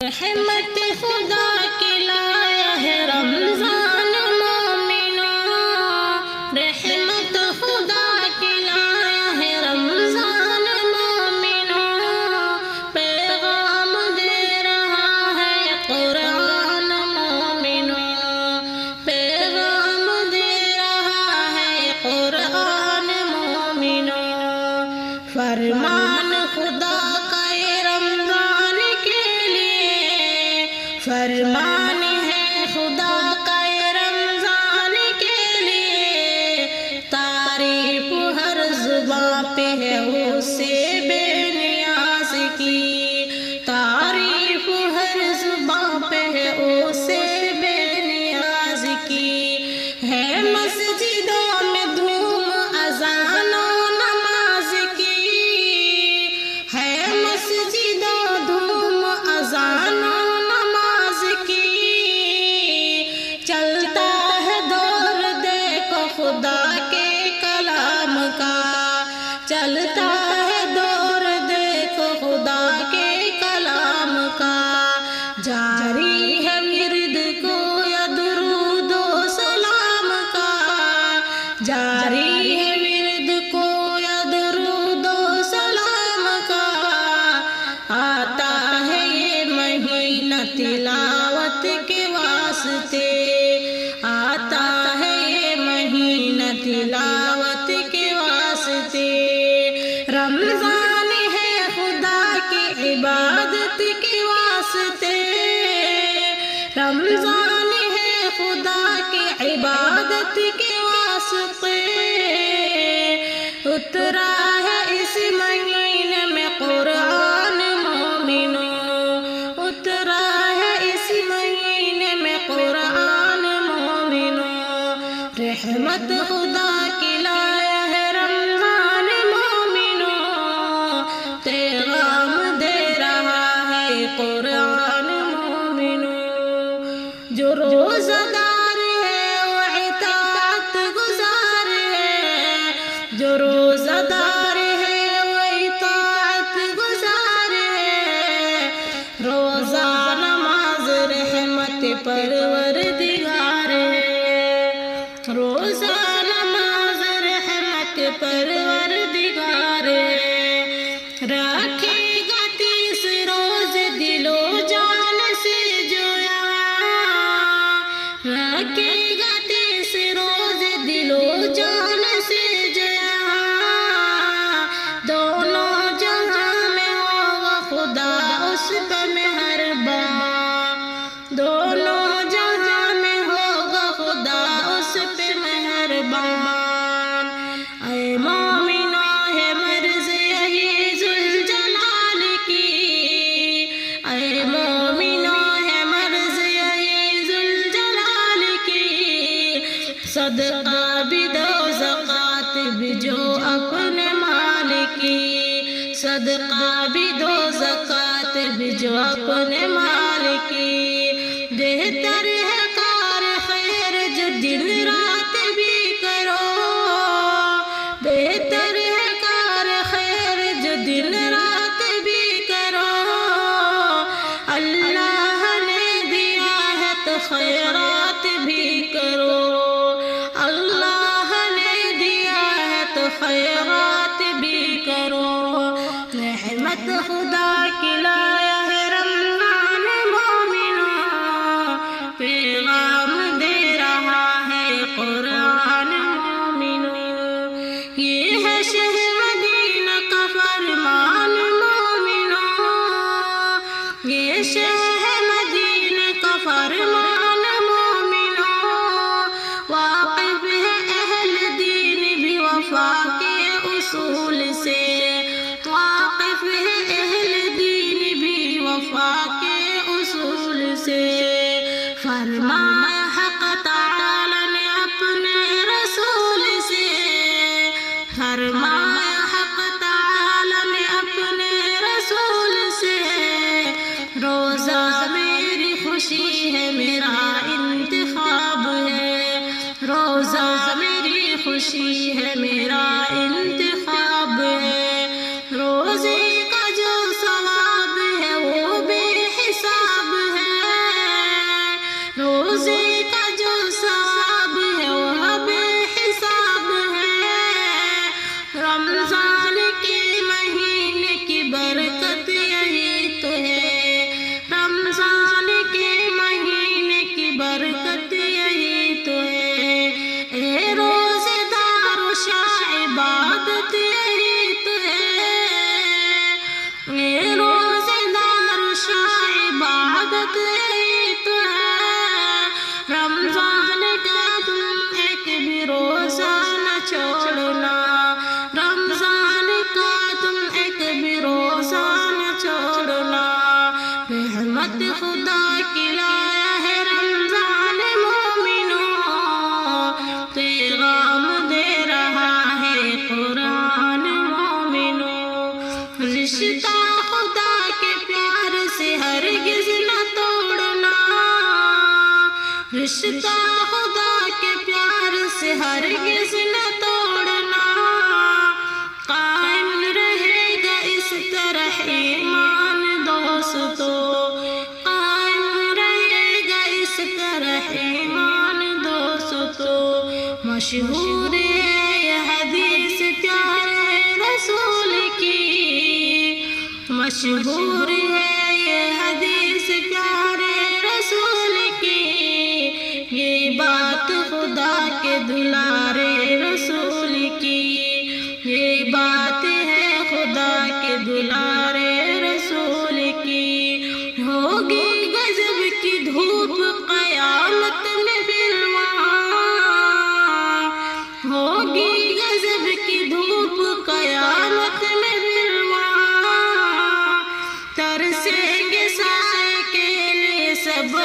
رحمت خدا کی لایا ہے رمضان مومنوں، رحمت خدا کی لایا ہے رمضان مومنوں، پیغام دے رہا ہے قرآن مومنوں، پیغام دے رہا ہے قرآن مومنوں، فرمان خدا کا یہ رمضان کے لیے، فرمان ہے خدا کا یہ رمضان کے لیے، تعریف ہر زباں پہ ہے اسے بے نیاز کی، تعریف ہر زباں پہ ہے اسے بے نیاز کی، ہے مسجدوں میں دھوم اذان و نماز کی، ہے مسجدوں دھوم اذان و نماز کی، چلتا ہے دور دیکھو خدا کے کلام کا، چلتا ہے دور دیکھو خدا کے کلام کا، جاری ہے ورد کو یا درود و سلام کا، جاری ہے ورد کو یا درود و سلام کا، آتا ہے یہ مہینہ تلاوت کے واسطے، آتا ہے یہ مہینہ تلاوت کے واسطے، رمضان ہے خدا کی عبادت کے واسطے، رمضان ہے خدا کی عبادت کے واسطے، اترا ہے اس مہینے میں قرآن مومنوں، اترا ہے اس مہینے میں قرآن مومنوں، رحمت خدا کی لایا ہے رمضان مومنوں، پیغام دے رہا ہے قرآن مومنوں، جو روزہ دار ہے وہ اطاعت گزار ہے، جو روزہ دار ہے وہ اطاعت گزار ہے، روزہ نماز رحمت پروردگار ہے، روزہ نماز رحمت پروردگار ہے، رکھے گا 30 روز دل و جان سے جو یہاں، رکھے گا 30 روز دل و جان سے جو یہاں، دونوں جہاں میں ہوگا خدا اس پہ مہربان، دونوں جہاں میں ہوگا خدا اس پہ مہربان، اے مومنو ہے مرض یہی ذوالجلال کی، اے مومنو ہے مرض یہی ذوالجلال کی، صدقہ بھی دو زکوٰۃ بھی جو اپنے مال کی، صدقہ بھی دو زکوٰۃ بھی جو اپنے مال کی، بہتر ہے کار خیر جو دن رات بھی کرو، بہتر ہے کار خیر جو دن رات بھی کرو، اللہ نے دیا ہے تو خیرات بھی کرو، اللہ نے دیا ہے تو خیرات بھی کرو، رحمت خدا کی لایا ہے رمضان مومنوں، پیغام دے رہا ہے قرآن مومنوں، یہ ہے شہر مدینہ کا فرمان مومنوں، یہ شہر مدینہ کا فرمان مومنوں، واقف ہے اہل دین بھی وفا کے اصول سے، واقف ہے اہل دین بھی وفا کے اصول سے، فرمایا حق تعالی نے اپنے رسول سے، فرمایا حق تعالی نے اپنے رسول سے، روزہ میری خوشی ہے میرا انتخاب ہے، روزہ میری خوشی ہے میرا انتخاب ہے، روزے کا جو ثواب ہے وہ بے حساب رحمت خدا کی لایا ہے رمضان مومنوں، پیغام دے رہا ہے قرآن مومنوں، رشتہ خدا کے پیار سے ہرگز نہ توڑنا، رشتہ خدا کے پیار سے ہرگز نہ توڑنا، قائم رہے گا اس طرح ایمان دوستو، قائم رہے گا اس طرح ایمان دوستو، مشہور ہے یہ حدیث پیارے رسول کی، مشہور ہے یہ حدیث پیارے رسول کی، یہ بات خدا کے دلارے رسول کی، یہ بات ہے خدا کے دلارے رسول کی، ہوگی غضب کی دھوپ قیامت میں پھر وہاں، ہوگی غضب کی دھوپ قیامت میں پھر وہاں، ترسیں گے سائے کے لیے سب